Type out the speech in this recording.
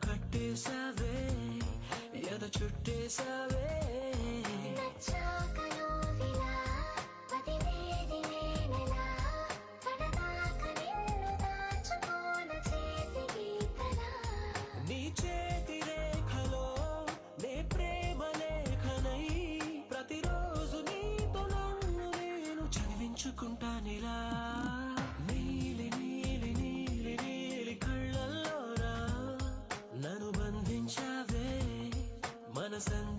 కట్టేశావే ఎద చుట్టేశావే నీ చేతి రేఖలో నే ప్రేమ లేఖనై ప్రతిరోజు నీతో నన్ను నేను చదివించుకుంటానిలా నీలి నీలి నీలి నీలి కళ్ళల్లోనా నన్ను బంధించావే మనసంతా